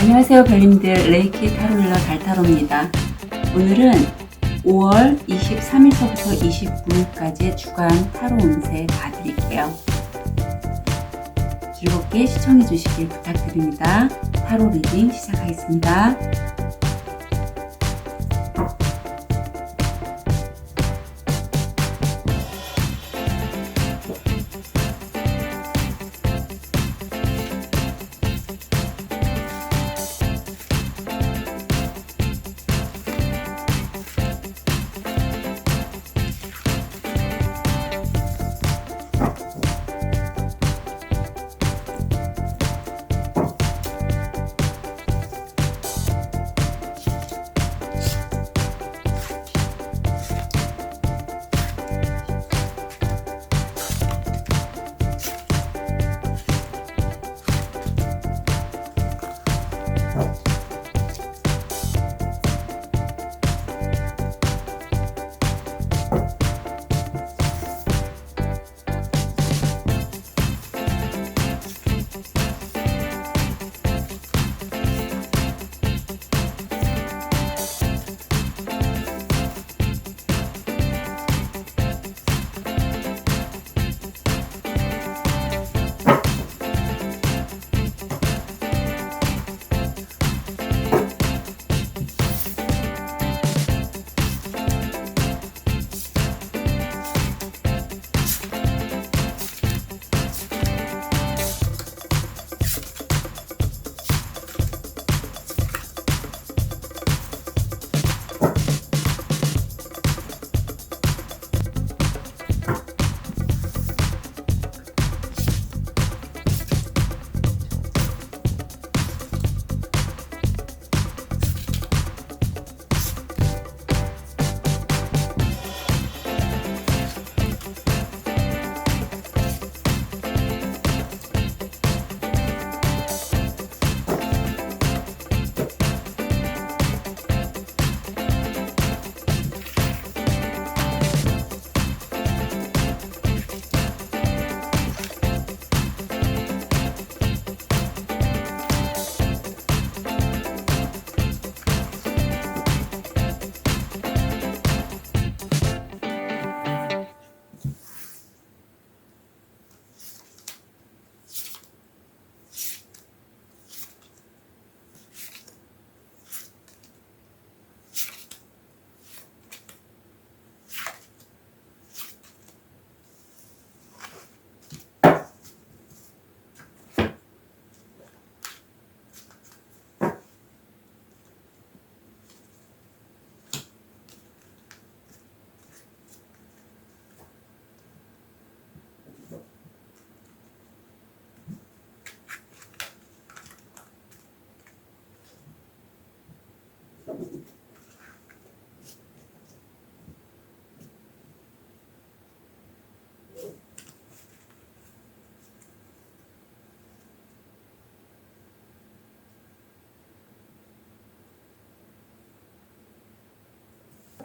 안녕하세요 별님들, 레이키 타로힐러 달타로입니다. 오늘은 5월 23일서부터 29일까지의 주간 타로 운세 봐드릴게요. 즐겁게 시청해 주시길 부탁드립니다. 타로 리딩 시작하겠습니다.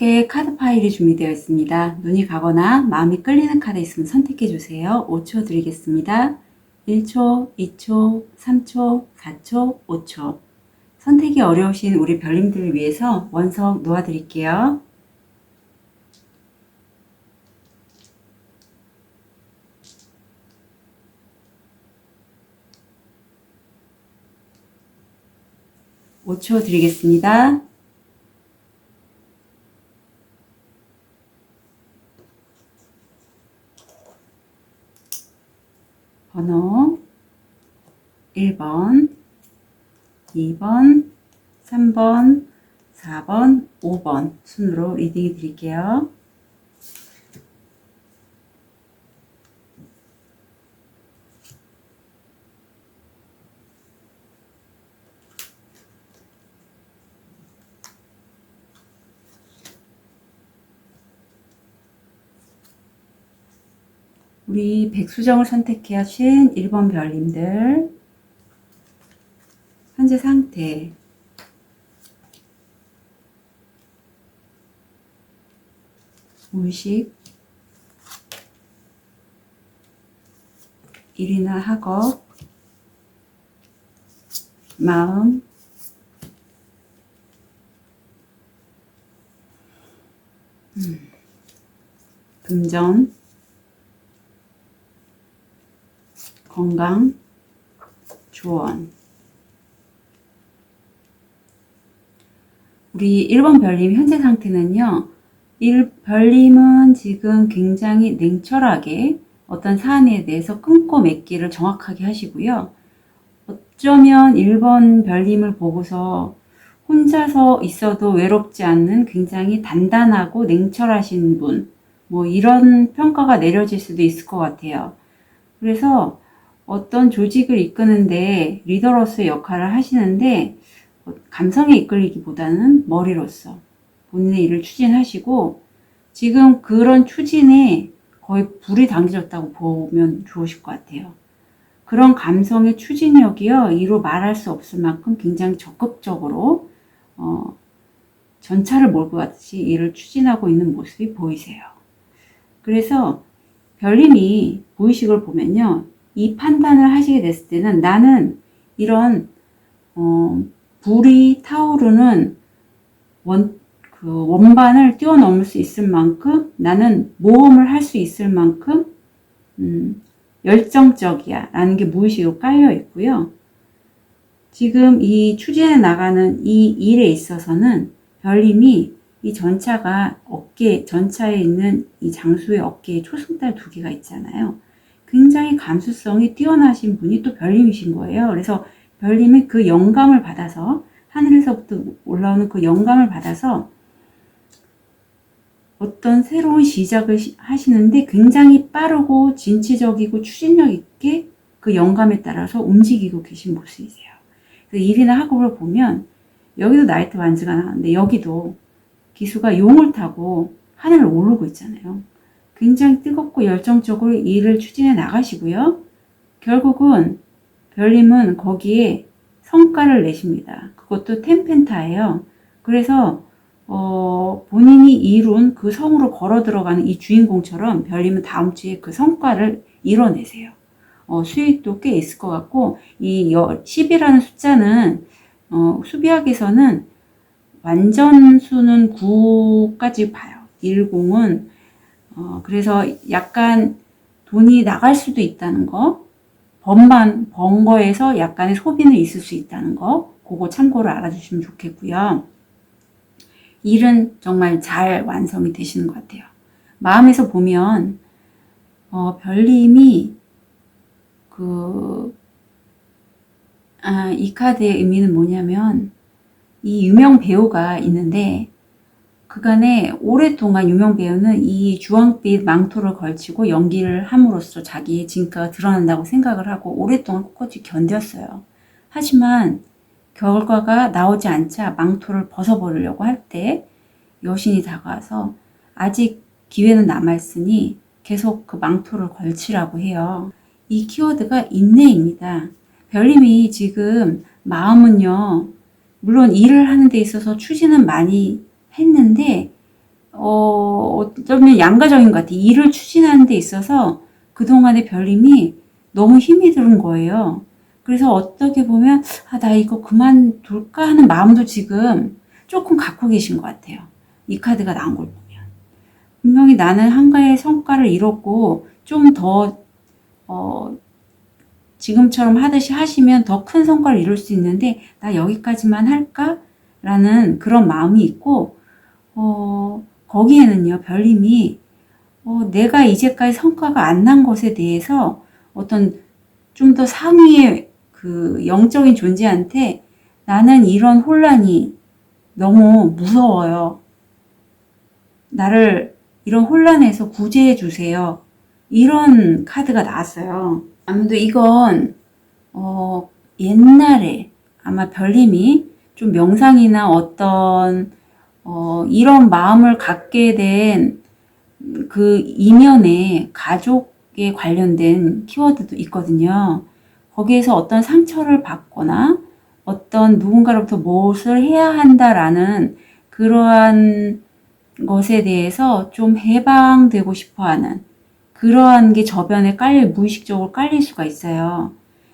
이렇게 카드 파일이 준비되어 있습니다. 눈이 가거나 마음이 끌리는 카드 있으면 선택해 주세요. 5초 드리겠습니다. 1초, 2초, 3초, 4초, 5초. 선택이 어려우신 우리 별님들을 위해서 원석 놓아 드릴게요. (5초) 드리겠습니다. 번호 1번, 2번, 3번, 4번, 5번 순으로 리딩해 드릴게요. 우리 백수정을 선택해 하신 1번 별님들 현재 상태, 무의식, 일이나 학업, 마음, 금전, 건강, 조언. 우리 1번 별님 현재 상태는요. 별님은 지금 굉장히 냉철하게 어떤 사안에 대해서 끊고 맺기를 정확하게 하시고요. 어쩌면 1번 별님을 보고서 혼자서 있어도 외롭지 않는 굉장히 단단하고 냉철하신 분, 뭐 이런 평가가 내려질 수도 있을 것 같아요. 그래서 어떤 조직을 이끄는데 리더로서의 역할을 하시는데 감성에 이끌리기보다는 머리로서 본인의 일을 추진하시고 지금 그런 추진에 거의 불이 당겨졌다고 보면 좋으실 것 같아요. 그런 감성의 추진력이요, 이루 말할 수 없을 만큼 굉장히 적극적으로 전차를 몰고 같이 일을 추진하고 있는 모습이 보이세요. 그래서 별님이 무의식을 보면요, 이 판단을 하시게 됐을 때는 나는 이런 불이 타오르는 원반을 뛰어넘을 수 있을 만큼 나는 모험을 할 수 있을 만큼 열정적이야 라는 게 무의식으로 깔려 있고요. 지금 이 추진해 나가는 이 일에 있어서는 별님이 이 전차가 전차에 있는 이 장수의 어깨에 초승달 2개가 있잖아요. 굉장히 감수성이 뛰어나신 분이 또 별님이신 거예요. 그래서 별님이 그 영감을 받아서, 하늘에서부터 올라오는 그 영감을 받아서 어떤 새로운 시작을 하시는데 굉장히 빠르고 진취적이고 추진력 있게 그 영감에 따라서 움직이고 계신 모습이세요. 그래서 일이나 학업을 보면 여기도 나이트 반지가 나왔는데 여기도 기수가 용을 타고 하늘을 오르고 있잖아요. 굉장히 뜨겁고 열정적으로 일을 추진해 나가시고요. 결국은 별님은 거기에 성과를 내십니다. 그것도 텐펜타예요. 그래서 본인이 이룬 그 성으로 걸어 들어가는 이 주인공처럼 별님은 다음 주에 그 성과를 이뤄내세요. 수익도 꽤 있을 것 같고, 이 10이라는 숫자는 수비학에서는 완전수는 9까지 봐요. 10은 그래서 약간 돈이 나갈 수도 있다는 거, 번 거에서 약간의 소비는 있을 수 있다는 거, 그거 참고를 알아주시면 좋겠고요. 일은 정말 잘 완성이 되시는 것 같아요. 마음에서 보면 별님이 이 카드의 의미는 뭐냐면, 이 유명 배우가 있는데 그간에 오랫동안 유명 배우는 이 주황빛 망토를 걸치고 연기를 함으로써 자기의 진가가 드러난다고 생각을 하고 오랫동안 꿋꿋이 견뎠어요. 하지만 결과가 나오지 않자 망토를 벗어버리려고 할 때 여신이 다가와서 아직 기회는 남아있으니 계속 그 망토를 걸치라고 해요. 이 키워드가 인내입니다. 별님이 지금 마음은요, 물론 일을 하는 데 있어서 추진은 많이 했는데 어쩌면 양가적인 것 같아요. 일을 추진하는 데 있어서 그동안의 별님이 너무 힘이 드는 거예요. 그래서 어떻게 보면 나 이거 그만둘까 하는 마음도 지금 조금 갖고 계신 것 같아요. 이 카드가 나온 걸 보면. 분명히 나는 한가의 성과를 이뤘고 좀 더 지금처럼 하듯이 하시면 더 큰 성과를 이룰 수 있는데 나 여기까지만 할까? 라는 그런 마음이 있고 거기에는요, 별님이 내가 이제까지 성과가 안 난 것에 대해서 어떤 좀 더 상위의 그 영적인 존재한테 나는 이런 혼란이 너무 무서워요. 나를 이런 혼란에서 구제해 주세요. 이런 카드가 나왔어요. 아무래도 이건 옛날에 아마 별님이 좀 명상이나 어떤 이런 마음을 갖게 된 그 이면에 가족에 관련된 키워드도 있거든요. 거기에서 어떤 상처를 받거나 어떤 누군가로부터 무엇을 해야 한다라는 그러한 것에 대해서 좀 해방되고 싶어하는 그러한 게 저변에 무의식적으로 깔릴 수가 있어요.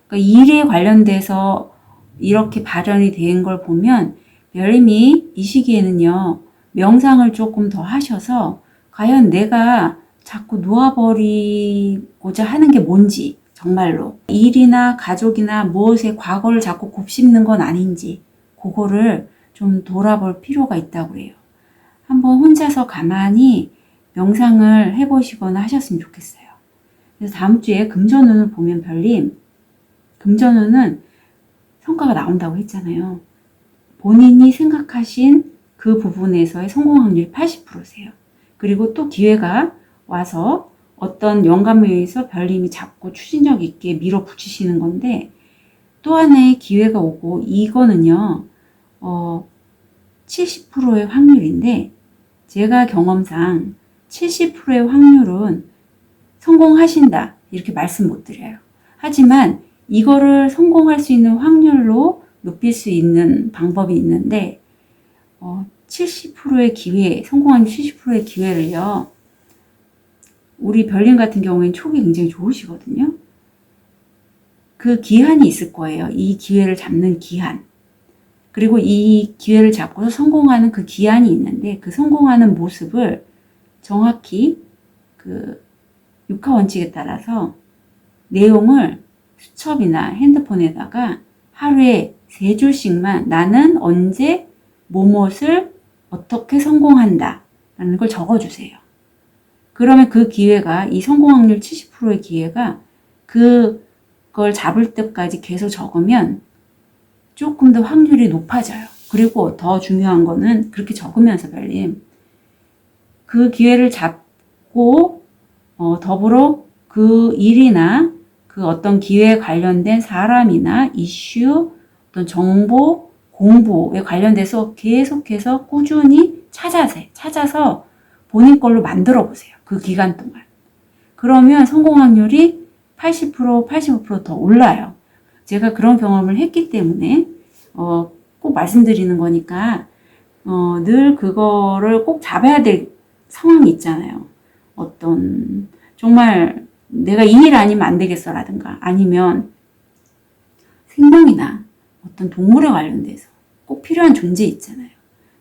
그러니까 일에 관련돼서 이렇게 발현이 된 걸 보면 별님이 이 시기에는요, 명상을 조금 더 하셔서 과연 내가 자꾸 놓아버리고자 하는 게 뭔지, 정말로 일이나 가족이나 무엇에 과거를 자꾸 곱씹는 건 아닌지 그거를 좀 돌아볼 필요가 있다고 해요. 한번 혼자서 가만히 명상을 해보시거나 하셨으면 좋겠어요. 그래서 다음 주에 금전운을 보면 별님, 금전운은 성과가 나온다고 했잖아요. 본인이 생각하신 그 부분에서의 성공 확률이 80%세요. 그리고 또 기회가 와서 어떤 영감에 의해서 별님이 자꾸 추진력 있게 밀어붙이시는 건데, 또 하나의 기회가 오고, 이거는요 70%의 확률인데, 제가 경험상 70%의 확률은 성공하신다 이렇게 말씀 못 드려요. 하지만 이거를 성공할 수 있는 확률로 높일 수 있는 방법이 있는데, 70%의 기회, 성공한 70%의 기회를요, 우리 별님 같은 경우에는 촉이 굉장히 좋으시거든요. 그 기한이 있을 거예요. 이 기회를 잡는 기한. 그리고 이 기회를 잡고서 성공하는 그 기한이 있는데, 그 성공하는 모습을 정확히 그 육하 원칙에 따라서 내용을 수첩이나 핸드폰에다가 하루에 3줄씩만 나는 언제 뭐뭇을 어떻게 성공한다 라는 걸 적어주세요. 그러면 그 기회가, 이 성공 확률 70%의 기회가 그걸 잡을 때까지 계속 적으면 조금 더 확률이 높아져요. 그리고 더 중요한 거는 그렇게 적으면서 별님, 그 기회를 잡고 더불어 그 일이나 그 어떤 기회에 관련된 사람이나 이슈, 어떤 정보, 공부에 관련돼서 계속해서 꾸준히 찾아서 본인 걸로 만들어 보세요. 그 기간 동안. 그러면 성공 확률이 80%, 85%더 올라요. 제가 그런 경험을 했기 때문에 꼭 말씀드리는 거니까 늘 그거를 꼭 잡아야 될 상황이 있잖아요. 어떤 정말 내가 이 일 아니면 안 되겠어 라든가, 아니면 생명이나 어떤 동물에 관련돼서 꼭 필요한 존재 있잖아요.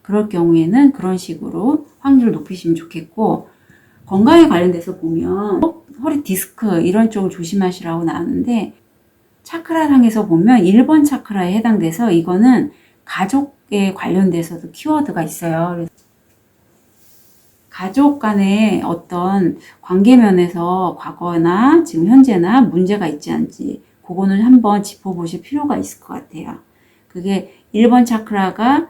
그럴 경우에는 그런 식으로 확률을 높이시면 좋겠고, 건강에 관련돼서 보면 허리 디스크 이런 쪽을 조심하시라고 나왔는데, 차크라상에서 보면 1번 차크라에 해당돼서 이거는 가족에 관련돼서도 키워드가 있어요. 가족 간의 어떤 관계면에서 과거나 지금 현재나 문제가 있지 않지, 그거는 한번 짚어보실 필요가 있을 것 같아요. 그게 1번 차크라가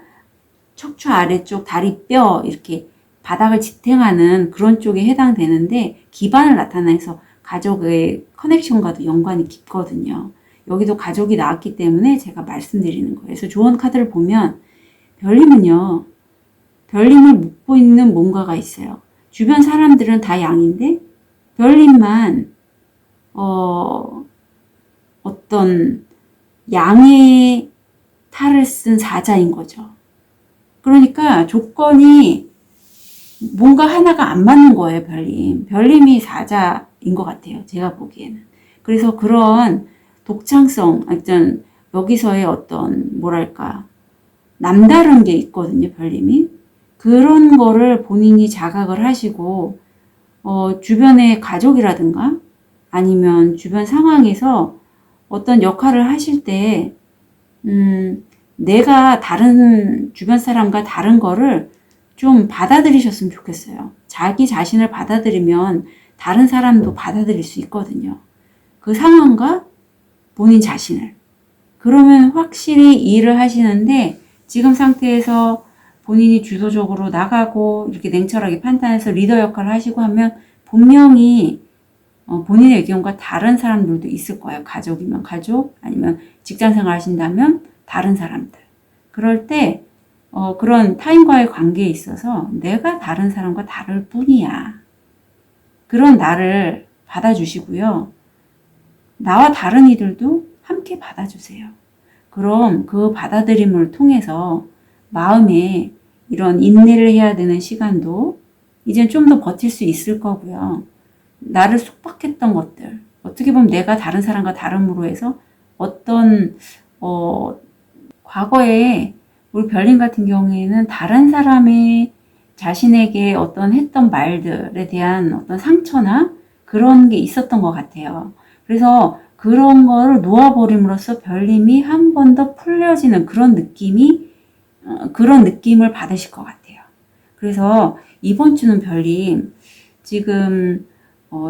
척추 아래쪽 다리뼈 이렇게 바닥을 지탱하는 그런 쪽에 해당되는데, 기반을 나타내서 가족의 커넥션과도 연관이 깊거든요. 여기도 가족이 나왔기 때문에 제가 말씀드리는 거예요. 그래서 조언 카드를 보면 별님은요, 별님을 묻고 있는 뭔가가 있어요. 주변 사람들은 다 양인데 별님만 어떤 양의 탈을 쓴 사자인 거죠. 그러니까 조건이 뭔가 하나가 안 맞는 거예요, 별님. 별님이 사자인 것 같아요, 제가 보기에는. 그래서 그런 독창성, 어떤 여기서의 어떤 뭐랄까 남다른 게 있거든요, 별님이. 그런 거를 본인이 자각을 하시고 주변의 가족이라든가 아니면 주변 상황에서 어떤 역할을 하실 때 내가 다른 주변 사람과 다른 거를 좀 받아들이셨으면 좋겠어요. 자기 자신을 받아들이면 다른 사람도 받아들일 수 있거든요. 그 상황과 본인 자신을. 그러면 확실히 일을 하시는데, 지금 상태에서 본인이 주도적으로 나가고 이렇게 냉철하게 판단해서 리더 역할을 하시고 하면 분명히 본인의 의견과 다른 사람들도 있을 거예요. 가족이면 가족, 아니면 직장 생활 하신다면 다른 사람들. 그럴 때 그런 타인과의 관계에 있어서 내가 다른 사람과 다를 뿐이야. 그런 나를 받아주시고요. 나와 다른 이들도 함께 받아주세요. 그럼 그 받아들임을 통해서 마음에 이런 인내를 해야 되는 시간도 이제 좀 더 버틸 수 있을 거고요. 나를 속박했던 것들, 어떻게 보면 내가 다른 사람과 다름으로 해서 어떤 과거에 우리 별님 같은 경우에는 다른 사람의 자신에게 어떤 했던 말들에 대한 어떤 상처나 그런 게 있었던 것 같아요. 그래서 그런 거를 놓아버림으로써 별님이 한 번 더 풀려지는 그런 그런 느낌을 받으실 것 같아요. 그래서 이번 주는 별님, 지금,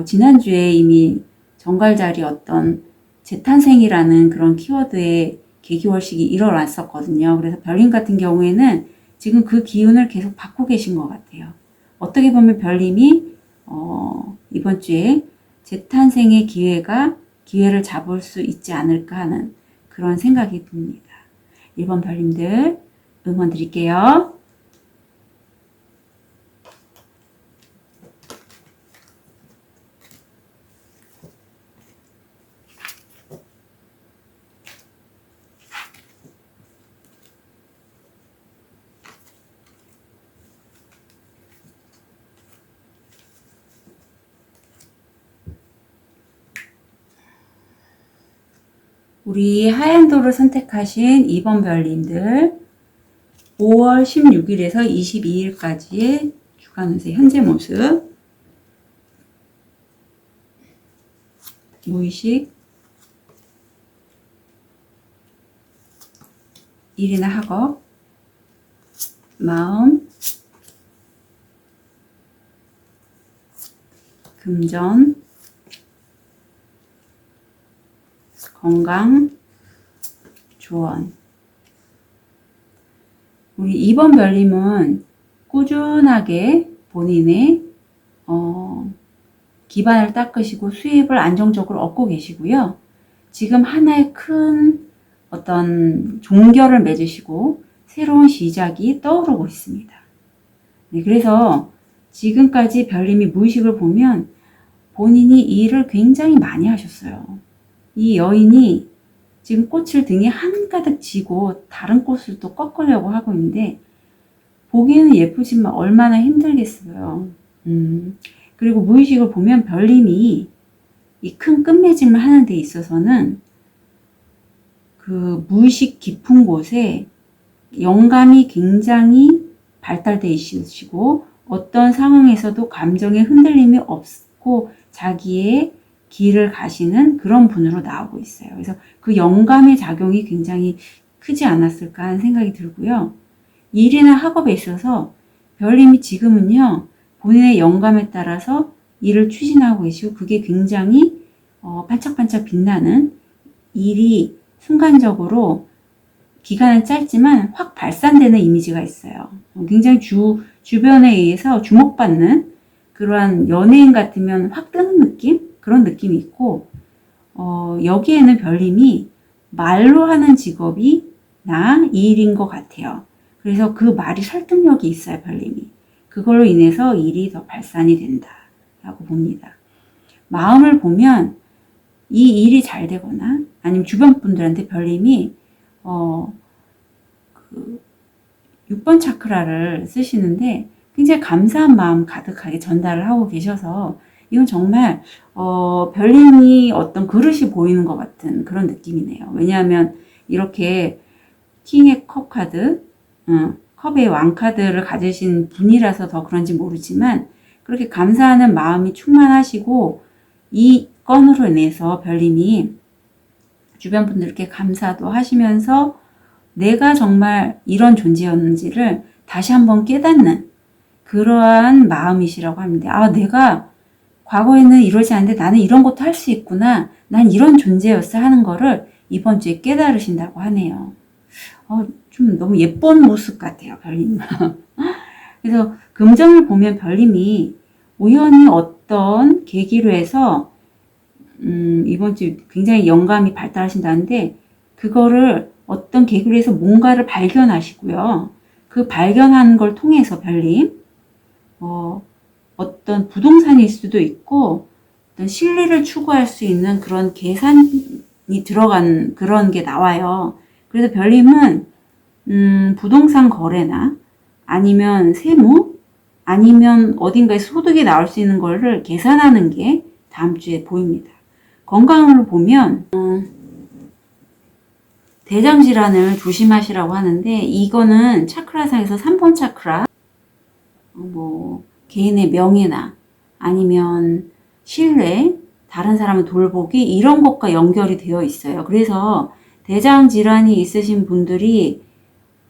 지난주에 이미 정갈자리 어떤 재탄생이라는 그런 키워드의 계기월식이 일어났었거든요. 그래서 별님 같은 경우에는 지금 그 기운을 계속 받고 계신 것 같아요. 어떻게 보면 별님이, 이번 주에 재탄생의 기회를 잡을 수 있지 않을까 하는 그런 생각이 듭니다. 1번 별님들 응원 드릴게요. 우리 하얀도를 선택하신 2번 별님들 5월 16일에서 22일까지의 주간 운세 현재 모습, 무의식, 일이나 학업, 마음, 금전, 건강, 조언. 우리 2번 별님은 꾸준하게 본인의 기반을 닦으시고 수입을 안정적으로 얻고 계시고요. 지금 하나의 큰 어떤 종결을 맺으시고 새로운 시작이 떠오르고 있습니다. 네, 그래서 지금까지 별님이 무의식을 보면 본인이 이 일을 굉장히 많이 하셨어요. 이 여인이 지금 꽃을 등에 한가득 지고 다른 꽃을 또 꺾으려고 하고 있는데 보기에는 예쁘지만 얼마나 힘들겠어요. 그리고 무의식을 보면 별님이 이 큰 끝맺음을 하는 데 있어서는 그 무의식 깊은 곳에 영감이 굉장히 발달되어 있으시고 어떤 상황에서도 감정의 흔들림이 없고 자기의 길을 가시는 그런 분으로 나오고 있어요. 그래서 그 영감의 작용이 굉장히 크지 않았을까 하는 생각이 들고요. 일이나 학업에 있어서 별님이 지금은요, 본인의 영감에 따라서 일을 추진하고 계시고 그게 굉장히 반짝반짝 빛나는 일이 순간적으로 기간은 짧지만 확 발산되는 이미지가 있어요. 굉장히 주변에 의해서 주목받는 그러한 연예인 같으면 확 뜨는 느낌? 그런 느낌이 있고, 여기에는 별님이 말로 하는 직업이 이 일인 것 같아요. 그래서 그 말이 설득력이 있어요, 별님이. 그걸로 인해서 일이 더 발산이 된다라고 봅니다. 마음을 보면 이 일이 잘 되거나 아니면 주변 분들한테 별님이 6번 차크라를 쓰시는데 굉장히 감사한 마음 가득하게 전달을 하고 계셔서 이건 정말 별님이 어떤 그릇이 보이는 것 같은 그런 느낌이네요. 왜냐하면 이렇게 킹의 컵 카드, 컵의 왕 카드를 가지신 분이라서 더 그런지 모르지만 그렇게 감사하는 마음이 충만하시고 이 건으로 인해서 별님이 주변 분들께 감사도 하시면서 내가 정말 이런 존재였는지를 다시 한번 깨닫는 그러한 마음이시라고 합니다. 내가 과거에는 이러지 않는데 나는 이런 것도 할 수 있구나. 난 이런 존재였어 하는 거를 이번 주에 깨달으신다고 하네요. 좀 너무 예쁜 모습 같아요, 별님. 그래서 금전을 보면 별님이 우연히 어떤 계기로 해서 이번 주 굉장히 영감이 발달하신다는데 그거를 어떤 계기로 해서 뭔가를 발견하시고요. 그 발견하는 걸 통해서 별님 어떤 부동산일 수도 있고 어떤 실리를 추구할 수 있는 그런 계산이 들어간 그런 게 나와요. 그래서 별님은 부동산 거래나 아니면 세무 아니면 어딘가에서 소득이 나올 수 있는 거를 계산하는 게 다음 주에 보입니다. 건강으로 보면 대장 질환을 조심하시라고 하는데 이거는 차크라상에서 3번 차크라 뭐 개인의 명예나 아니면 신뢰, 다른 사람을 돌보기 이런 것과 연결이 되어 있어요. 그래서 대장 질환이 있으신 분들이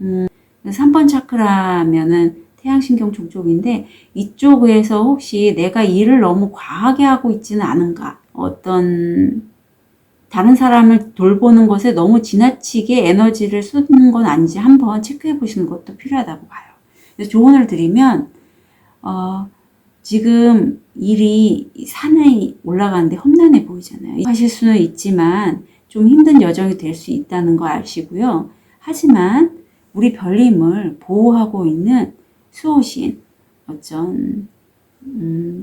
3번 차크라면은 태양신경총 쪽인데 이쪽에서 혹시 내가 일을 너무 과하게 하고 있지는 않은가, 어떤 다른 사람을 돌보는 것에 너무 지나치게 에너지를 쏟는 건 아닌지 한번 체크해 보시는 것도 필요하다고 봐요. 그래서 조언을 드리면 지금 일이 산에 올라가는데 험난해 보이잖아요. 하실 수는 있지만 좀 힘든 여정이 될 수 있다는 거 아시고요. 하지만 우리 별님을 보호하고 있는 수호신, 어쩐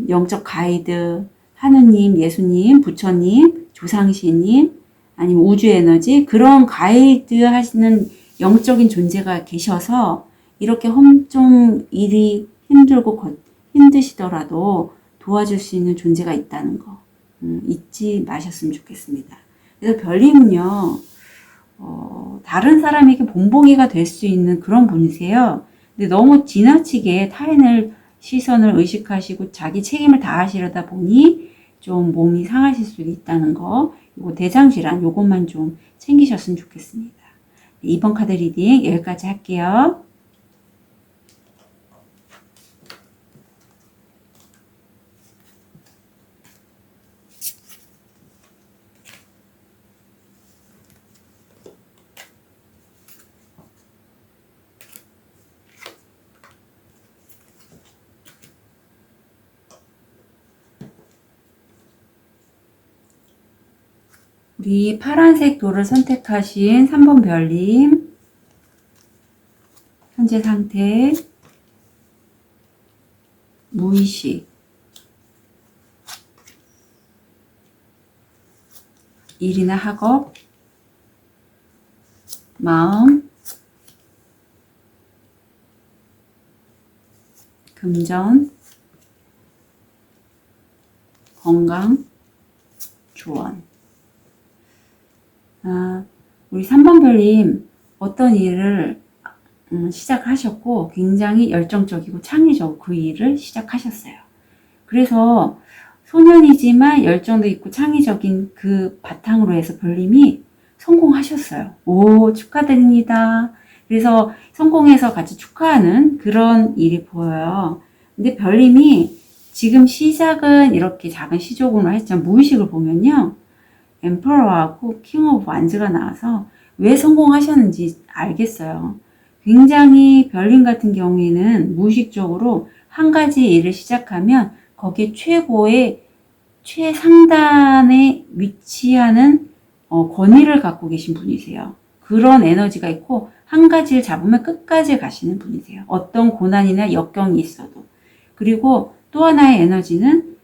영적 가이드, 하느님, 예수님, 부처님, 조상신님, 아니면 우주 에너지, 그런 가이드 하시는 영적인 존재가 계셔서 이렇게 좀 일이 힘드시더라도 도와줄 수 있는 존재가 있다는 거 잊지 마셨으면 좋겠습니다. 그래서 별님은요, 다른 사람에게 본보기가 될 수 있는 그런 분이세요. 근데 너무 지나치게 타인을 시선을 의식하시고 자기 책임을 다하시려다 보니 좀 몸이 상하실 수도 있다는 거, 요거 대장질환 요것만 좀 챙기셨으면 좋겠습니다. 이번 카드 리딩 여기까지 할게요. 우리 파란색 돌을 선택하신 3번 별님, 현재 상태, 무의식, 일이나 학업, 마음, 금전, 건강, 조언. 우리 3번 별님 어떤 일을 시작하셨고 굉장히 열정적이고 창의적으로 그 일을 시작하셨어요. 그래서 소년이지만 열정도 있고 창의적인 그 바탕으로 해서 별님이 성공하셨어요. 오, 축하드립니다. 그래서 성공해서 같이 축하하는 그런 일이 보여요. 근데 별님이 지금 시작은 이렇게 작은 시조금으로 했지만 무의식을 보면요, 엠퍼러하고 킹 오브 완즈가 나와서 왜 성공하셨는지 알겠어요. 굉장히 별님 같은 경우에는 무의식적으로 한 가지 일을 시작하면 거기에 최고의 최상단에 위치하는 권위를 갖고 계신 분이세요. 그런 에너지가 있고 한 가지를 잡으면 끝까지 가시는 분이세요. 어떤 고난이나 역경이 있어도. 그리고 또 하나의 에너지는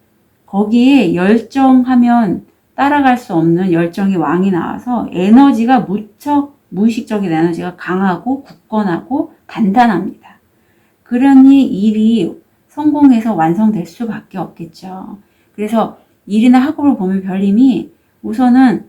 거기에 열정하면 따라갈 수 없는 열정의 왕이 나와서 에너지가 무척 무의식적인 에너지가 강하고 굳건하고 단단합니다. 그러니 일이 성공해서 완성될 수밖에 없겠죠. 그래서 일이나 학업을 보면 별님이 우선은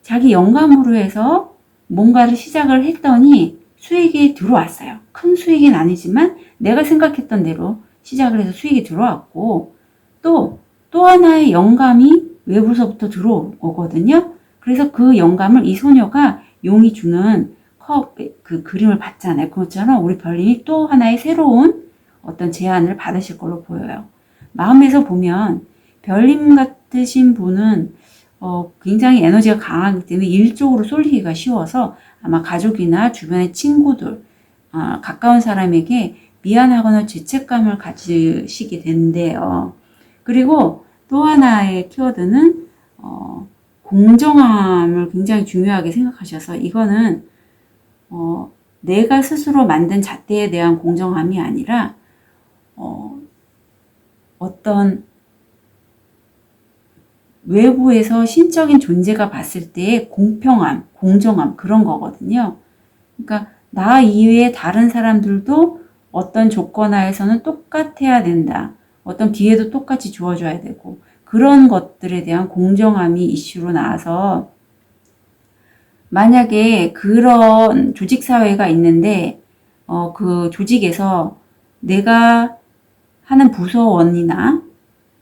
자기 영감으로 해서 뭔가를 시작을 했더니 수익이 들어왔어요. 큰 수익은 아니지만 내가 생각했던 대로 시작을 해서 수익이 들어왔고, 또 하나의 영감이 외부서부터 들어오거든요. 그래서 그 영감을 이 소녀가 용이 주는 그 그림을 봤잖아요. 그렇잖아. 우리 별님이 또 하나의 새로운 어떤 제안을 받으실 걸로 보여요. 마음에서 보면 별님 같으신 분은 굉장히 에너지가 강하기 때문에 일적으로 쏠리기가 쉬워서 아마 가족이나 주변의 친구들, 가까운 사람에게 미안하거나 죄책감을 가지시게 되는데요. 그리고 또 하나의 키워드는 공정함을 굉장히 중요하게 생각하셔서 이거는 내가 스스로 만든 잣대에 대한 공정함이 아니라 어떤 외부에서 신적인 존재가 봤을 때의 공평함, 공정함 그런 거거든요. 그러니까 나 이외에 다른 사람들도 어떤 조건 하에서는 똑같아야 된다. 어떤 기회도 똑같이 주어줘야 되고 그런 것들에 대한 공정함이 이슈로 나와서 만약에 그런 조직사회가 있는데 그 조직에서 내가 하는 부서원이나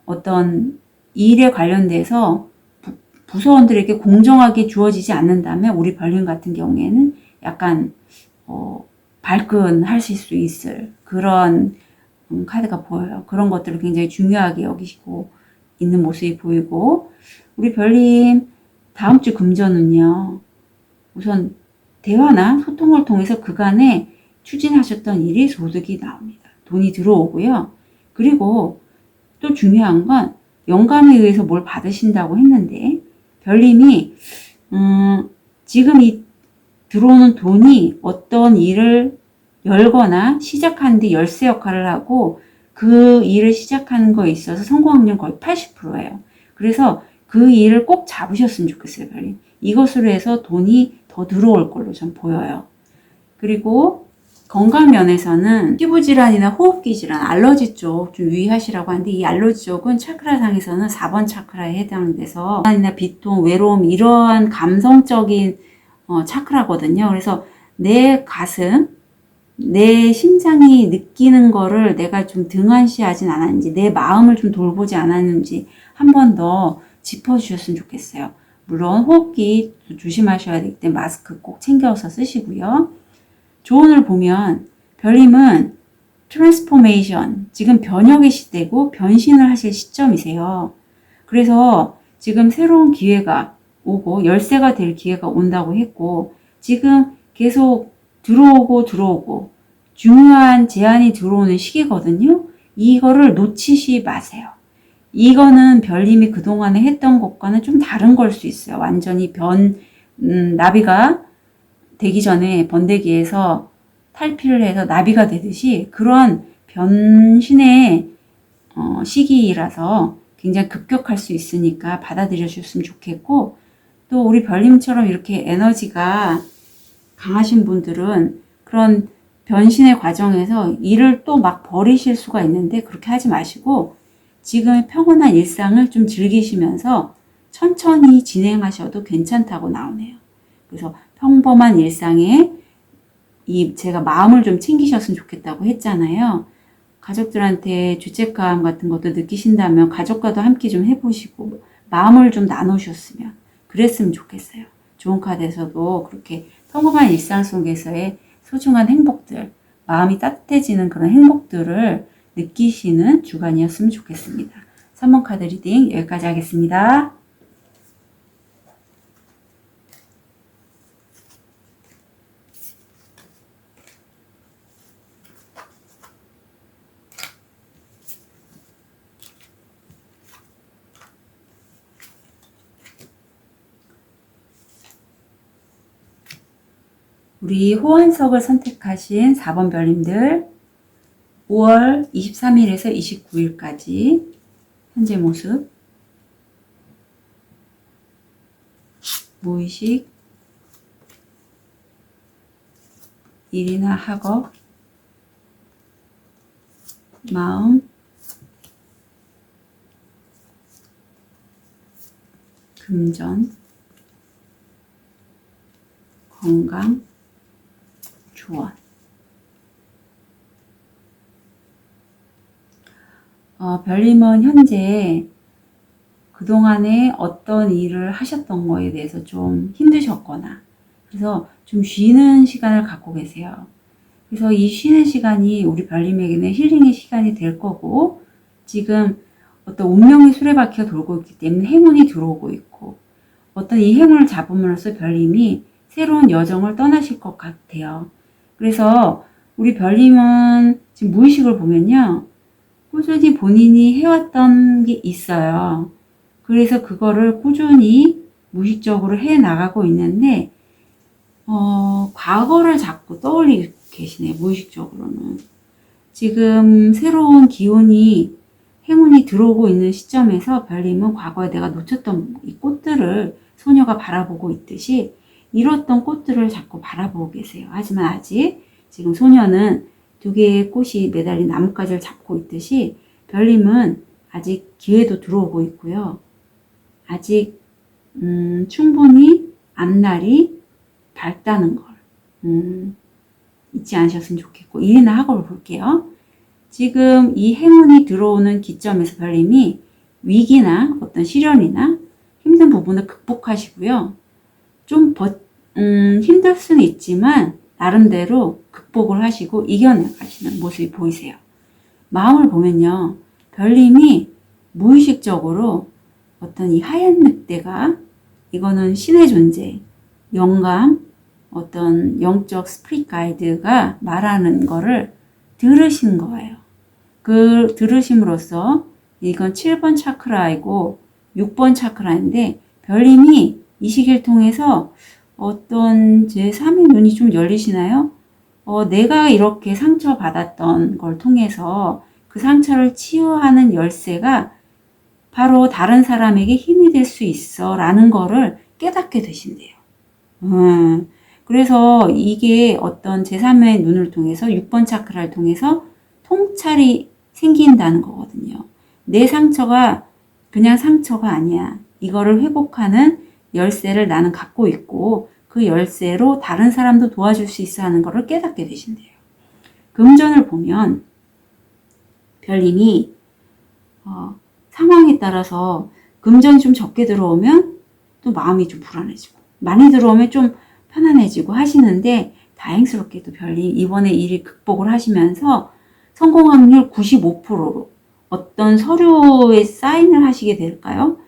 어떤 일에 관련돼서 부서원들에게 공정하게 주어지지 않는다면 우리 별님 같은 경우에는 약간 발끈하실 수 있을 그런 카드가 보여요. 그런 것들을 굉장히 중요하게 여기시고 있는 모습이 보이고, 우리 별님 다음 주 금전은요, 우선 대화나 소통을 통해서 그간에 추진하셨던 일이 소득이 나옵니다. 돈이 들어오고요. 그리고 또 중요한 건 영감에 의해서 뭘 받으신다고 했는데, 별님이 지금 이 들어오는 돈이 어떤 일을 열거나 시작하는데 열쇠 역할을 하고, 그 일을 시작하는 거에 있어서 성공 확률 거의 80%예요. 그래서 그 일을 꼭 잡으셨으면 좋겠어요, 별님. 이것으로 해서 돈이 더 들어올 걸로 전 보여요. 그리고 건강 면에서는 피부질환이나 호흡기 질환, 알러지 쪽 좀 유의하시라고 하는데, 이 알러지 쪽은 차크라상에서는 4번 차크라에 해당돼서 불안이나 비통, 외로움 이러한 감성적인 차크라거든요. 그래서 내 가슴, 내 심장이 느끼는 거를 내가 좀 등한시하진 않았는지, 내 마음을 좀 돌보지 않았는지 한 번 더 짚어주셨으면 좋겠어요. 물론 호흡기 조심하셔야 되기 때문에 마스크 꼭 챙겨서 쓰시고요. 조언을 보면 별님은 트랜스포메이션, 지금 변혁의 시대고 변신을 하실 시점이세요. 그래서 지금 새로운 기회가 오고 열쇠가 될 기회가 온다고 했고, 지금 계속 들어오고 중요한 제안이 들어오는 시기거든요. 이거를 놓치지 마세요. 이거는 별님이 그동안에 했던 것과는 좀 다른 걸 수 있어요. 완전히 나비가 되기 전에 번데기에서 탈피를 해서 나비가 되듯이 그런 변신의 시기라서 굉장히 급격할 수 있으니까 받아들여 주셨으면 좋겠고, 또 우리 별님처럼 이렇게 에너지가 강하신 분들은 그런 변신의 과정에서 일을 또 막 버리실 수가 있는데, 그렇게 하지 마시고 지금의 평온한 일상을 좀 즐기시면서 천천히 진행하셔도 괜찮다고 나오네요. 그래서 평범한 일상에 제가 마음을 좀 챙기셨으면 좋겠다고 했잖아요. 가족들한테 죄책감 같은 것도 느끼신다면 가족과도 함께 좀 해보시고 마음을 좀 나누셨으면 그랬으면 좋겠어요. 좋은 카드에서도 그렇게 평범한 일상 속에서의 소중한 행복들, 마음이 따뜻해지는 그런 행복들을 느끼시는 주간이었으면 좋겠습니다. 3번 카드 리딩 여기까지 하겠습니다. 우리 호환석을 선택하신 4번 별님들, 5월 23일에서 29일까지 현재 모습, 무의식, 일이나 학업, 마음, 금전, 건강, 조언. 별님은 현재 그동안에 어떤 일을 하셨던 거에 대해서 좀 힘드셨거나, 그래서 좀 쉬는 시간을 갖고 계세요. 그래서 이 쉬는 시간이 우리 별님에게는 힐링의 시간이 될 거고, 지금 어떤 운명의 수레바퀴가 돌고 있기 때문에 행운이 들어오고 있고, 어떤 이 행운을 잡음으로써 별님이 새로운 여정을 떠나실 것 같아요. 그래서 우리 별님은 지금 무의식을 보면요, 꾸준히 본인이 해왔던 게 있어요. 그래서 그거를 꾸준히 무의식적으로 해 나가고 있는데, 과거를 자꾸 떠올리고 계시네요. 무의식적으로는. 지금 새로운 기운이, 행운이 들어오고 있는 시점에서 별님은 과거에 내가 놓쳤던 이 꽃들을 소녀가 바라보고 있듯이 잃었던 꽃들을 자꾸 바라보고 계세요. 하지만 아직 지금 소녀는 2개의 꽃이 매달린 나뭇가지를 잡고 있듯이 별님은 아직 기회도 들어오고 있고요. 아직 충분히 앞날이 밝다는 걸 잊지 않으셨으면 좋겠고, 일이나 학업을 볼게요. 지금 이 행운이 들어오는 기점에서 별님이 위기나 어떤 시련이나 힘든 부분을 극복하시고요. 좀 힘들 수는 있지만 나름대로 극복을 하시고 이겨나가시는 모습이 보이세요. 마음을 보면요. 별님이 무의식적으로 어떤 이 하얀 늑대가 이거는 신의 존재, 영감, 어떤 영적 스피릿 가이드가 말하는 거를 들으신 거예요. 그 들으심으로써 이건 7번 차크라이고 6번 차크라인데 별님이 이 시기를 통해서 어떤 제3의 눈이 좀 열리시나요? 내가 이렇게 상처받았던 걸 통해서 그 상처를 치유하는 열쇠가 바로 다른 사람에게 힘이 될 수 있어 라는 거를 깨닫게 되신대요. 그래서 이게 어떤 제3의 눈을 통해서 6번 차크라를 통해서 통찰이 생긴다는 거거든요. 내 상처가 그냥 상처가 아니야. 이거를 회복하는 열쇠를 나는 갖고 있고 그 열쇠로 다른 사람도 도와줄 수 있어 하는 거를 깨닫게 되신대요. 금전을 보면 별님이 상황에 따라서 금전이 좀 적게 들어오면 또 마음이 좀 불안해지고 많이 들어오면 좀 편안해지고 하시는데 다행스럽게도 별님 이번에 일을 극복을 하시면서 성공 확률 95%로 어떤 서류에 사인을 하시게 될까요?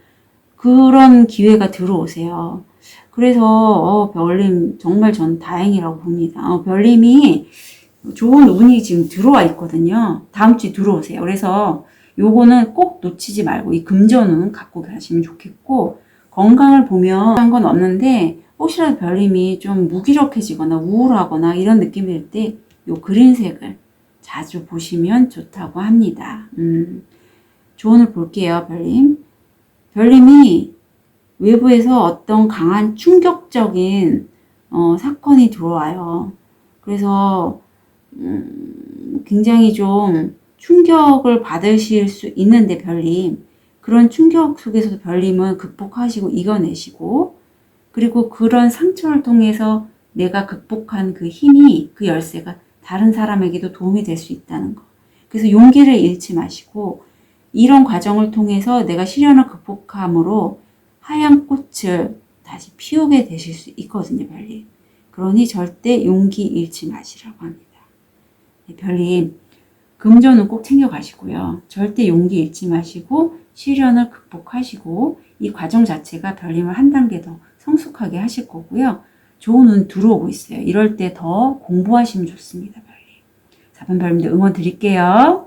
그런 기회가 들어오세요. 그래서 별님 정말 전 다행이라고 봅니다. 별님이 좋은 운이 지금 들어와 있거든요. 다음 주에 들어오세요. 그래서 요거는 꼭 놓치지 말고 이 금전운 갖고 가시면 좋겠고 건강을 보면 한 건 없는데 혹시라도 별님이 좀 무기력해지거나 우울하거나 이런 느낌이 들 때 요 그린색을 자주 보시면 좋다고 합니다. 조언을 볼게요, 별님. 별님이 외부에서 어떤 강한 충격적인 사건이 들어와요. 그래서 굉장히 좀 충격을 받으실 수 있는데 별님 그런 충격 속에서도 별님은 극복하시고 이겨내시고 그리고 그런 상처를 통해서 내가 극복한 그 힘이 그 열쇠가 다른 사람에게도 도움이 될 수 있다는 거. 그래서 용기를 잃지 마시고 이런 과정을 통해서 내가 시련을 극복함으로 하얀 꽃을 다시 피우게 되실 수 있거든요, 별님. 그러니 절대 용기 잃지 마시라고 합니다. 별님, 금전은 꼭 챙겨가시고요. 절대 용기 잃지 마시고 시련을 극복하시고 이 과정 자체가 별님을 한 단계 더 성숙하게 하실 거고요. 좋은 운 들어오고 있어요. 이럴 때 더 공부하시면 좋습니다, 별님. 4번 별님들 응원 드릴게요.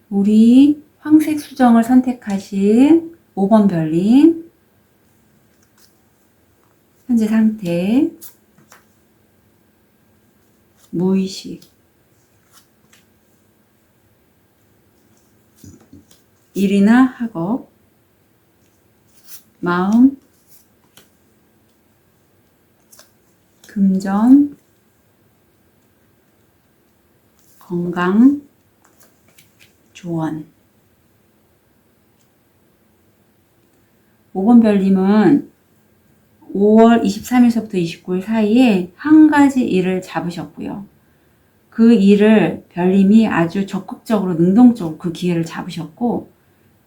우리 황색 수정을 선택하신 5번 별님 현재 상태 무의식 일이나 학업 마음 금전 건강 조언 5번 별님은 5월 23일서부터 29일 사이에 한 가지 일을 잡으셨고요. 그 일을 별님이 아주 적극적으로 능동적으로 그 기회를 잡으셨고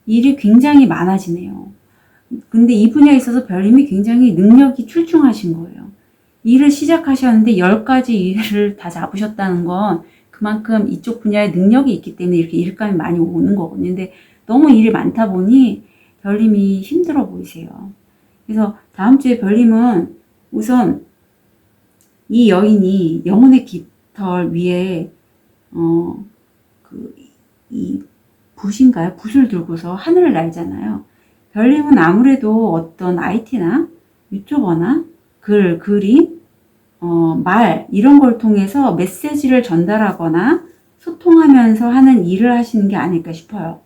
일이 굉장히 많아지네요. 근데 이 분야에 있어서 별님이 굉장히 능력이 출중하신 거예요. 일을 시작하셨는데 10가지 일을 다 잡으셨다는 건 그만큼 이쪽 분야에 능력이 있기 때문에 이렇게 일감이 많이 오는 거거든요. 근데 너무 일이 많다 보니 별님이 힘들어 보이세요. 그래서 다음 주에 별님은 우선 이 여인이 영혼의 깃털 위에 이 붓인가요? 붓을 들고서 하늘을 날잖아요. 별님은 아무래도 어떤 IT나 유튜버나 글, 그림, 말 이런 걸 통해서 메시지를 전달하거나 소통하면서 하는 일을 하시는 게 아닐까 싶어요.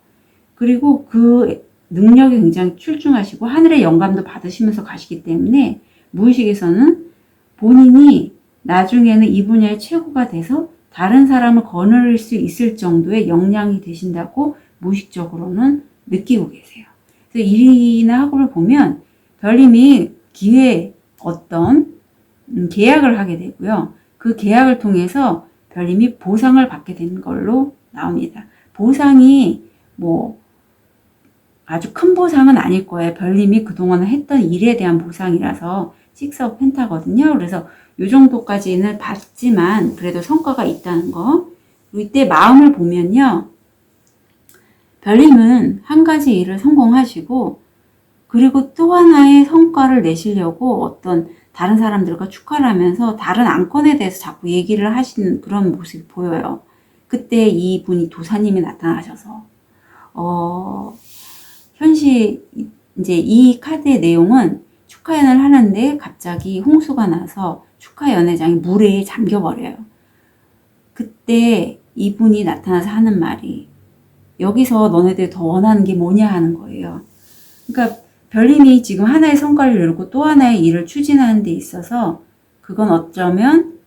그리고 그 능력이 굉장히 출중하시고 하늘의 영감도 받으시면서 가시기 때문에 무의식에서는 본인이 나중에는 이 분야의 최고가 돼서 다른 사람을 거느릴 수 있을 정도의 역량이 되신다고 무의식적으로는 느끼고 계세요. 그래서 일이나 학업을 보면 별님이 기회에 어떤 계약을 하게 되고요. 그 계약을 통해서 별님이 보상을 받게 되는 걸로 나옵니다. 보상이 뭐 아주 큰 보상은 아닐 거예요. 별님이 그동안 했던 일에 대한 보상이라서 6 오브 펜타거든요. 그래서 이 정도까지는 봤지만 그래도 성과가 있다는 거. 그리고 이때 마음을 보면요. 별님은 한 가지 일을 성공하시고 그리고 또 하나의 성과를 내시려고 어떤 다른 사람들과 축하를 하면서 다른 안건에 대해서 자꾸 얘기를 하시는 그런 모습이 보여요. 그때 이 분이 도사님이 나타나셔서 현실 이제 이 카드의 내용은 축하연을 하는데 갑자기 홍수가 나서 축하 연회장이 물에 잠겨버려요. 그때 이분이 나타나서 하는 말이 여기서 너네들 더 원하는 게 뭐냐 하는 거예요. 그러니까 별님이 지금 하나의 성과를 이루고 또 하나의 일을 추진하는 데 있어서 그건 어쩌면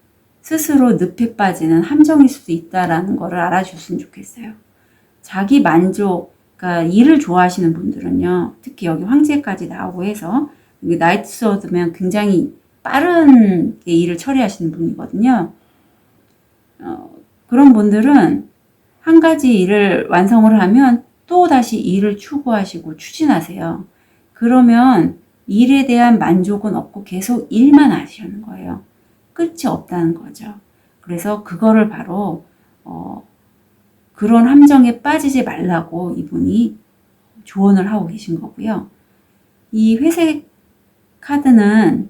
스스로 늪에 빠지는 함정일 수도 있다라는 거를 알아주셨으면 좋겠어요. 자기 만족, 그러니까 일을 좋아하시는 분들은요. 특히 여기 황제까지 나오고 해서 나이트 소드면 굉장히 빠른 일을 처리하시는 분이거든요. 그런 분들은 한 가지 일을 완성을 하면 또 다시 일을 추구하시고 추진하세요. 그러면 일에 대한 만족은 없고 계속 일만 하시는 거예요. 끝이 없다는 거죠. 그래서 그거를 바로 그런 함정에 빠지지 말라고 이분이 조언을 하고 계신 거고요. 이 회색 카드는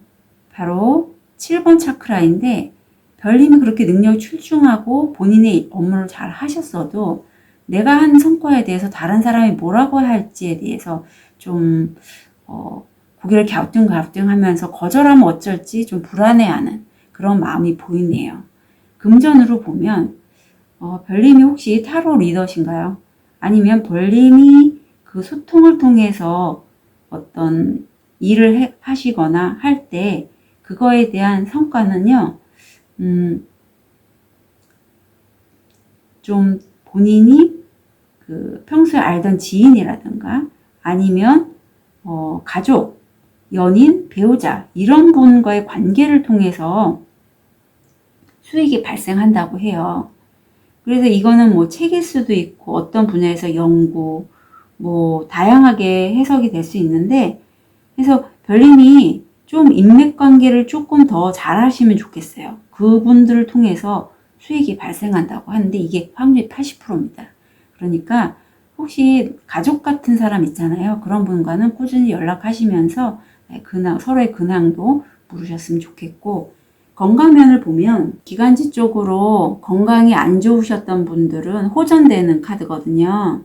바로 7번 차크라인데 별님이 그렇게 능력이 출중하고 본인의 업무를 잘 하셨어도 내가 한 성과에 대해서 다른 사람이 뭐라고 할지에 대해서 좀 고개를 갸우뚱갸우뚱하면서 거절하면 어쩔지 좀 불안해하는 그런 마음이 보이네요. 금전으로 보면 별님이 혹시 타로 리더신가요? 아니면 별님이 그 소통을 통해서 어떤 일을 하시거나 할 때 그거에 대한 성과는요. 좀 본인이 그 평소에 알던 지인이라든가 아니면 가족, 연인, 배우자 이런 분과의 관계를 통해서 수익이 발생한다고 해요. 그래서 이거는 뭐 책일 수도 있고 어떤 분야에서 연구, 뭐 다양하게 해석이 될 수 있는데 그래서 별님이 좀 인맥관계를 조금 더 잘 하시면 좋겠어요. 그분들을 통해서 수익이 발생한다고 하는데 이게 확률이 80%입니다. 그러니까 혹시 가족 같은 사람 있잖아요. 그런 분과는 꾸준히 연락하시면서 서로의 근황도 물으셨으면 좋겠고 건강면을 보면 기관지 쪽으로 건강이 안 좋으셨던 분들은 호전되는 카드거든요.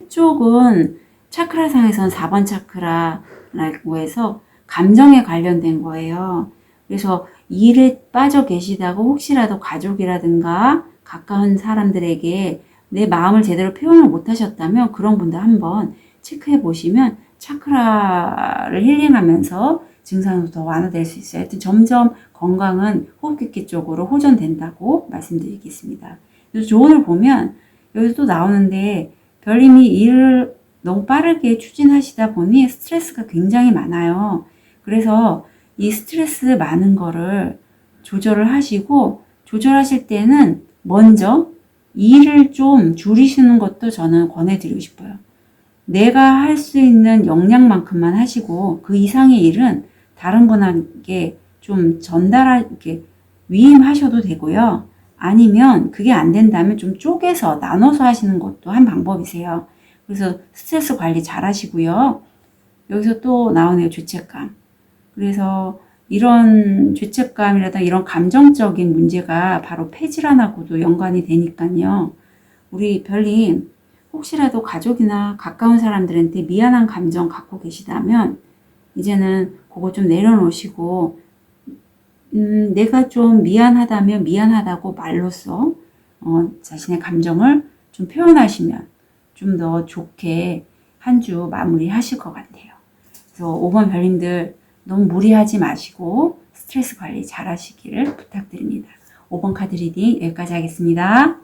이쪽은 차크라상에서는 4번 차크라라고 해서 감정에 관련된 거예요. 그래서 일에 빠져 계시다고 혹시라도 가족이라든가 가까운 사람들에게 내 마음을 제대로 표현을 못 하셨다면 그런 분들 한번 체크해 보시면 차크라를 힐링하면서 증상도 더 완화될 수 있어요. 하여튼 점점 건강은 호흡기계 쪽으로 호전된다고 말씀드리겠습니다. 그래서 조언을 보면 여기서 또 나오는데 별님이 일을 너무 빠르게 추진하시다 보니 스트레스가 굉장히 많아요. 그래서 이 스트레스 많은 거를 조절을 하시고 조절하실 때는 먼저 일을 좀 줄이시는 것도 저는 권해드리고 싶어요. 내가 할 수 있는 역량만큼만 하시고 그 이상의 일은 다른 분에게 좀 이렇게 위임하셔도 되고요. 아니면 그게 안 된다면 좀 쪼개서 나눠서 하시는 것도 한 방법이세요. 그래서 스트레스 관리 잘 하시고요. 여기서 또 나오네요. 죄책감. 그래서 이런 죄책감이라든가 이런 감정적인 문제가 바로 폐질환하고도 연관이 되니까요. 우리 별님 혹시라도 가족이나 가까운 사람들한테 미안한 감정 갖고 계시다면 이제는 그거 좀 내려놓으시고 내가 좀 미안하다면 미안하다고 말로써 자신의 감정을 좀 표현하시면 좀 더 좋게 한 주 마무리 하실 것 같아요. 그래서 5번 별님들 너무 무리하지 마시고 스트레스 관리 잘 하시기를 부탁드립니다. 5번 카드 리딩 여기까지 하겠습니다.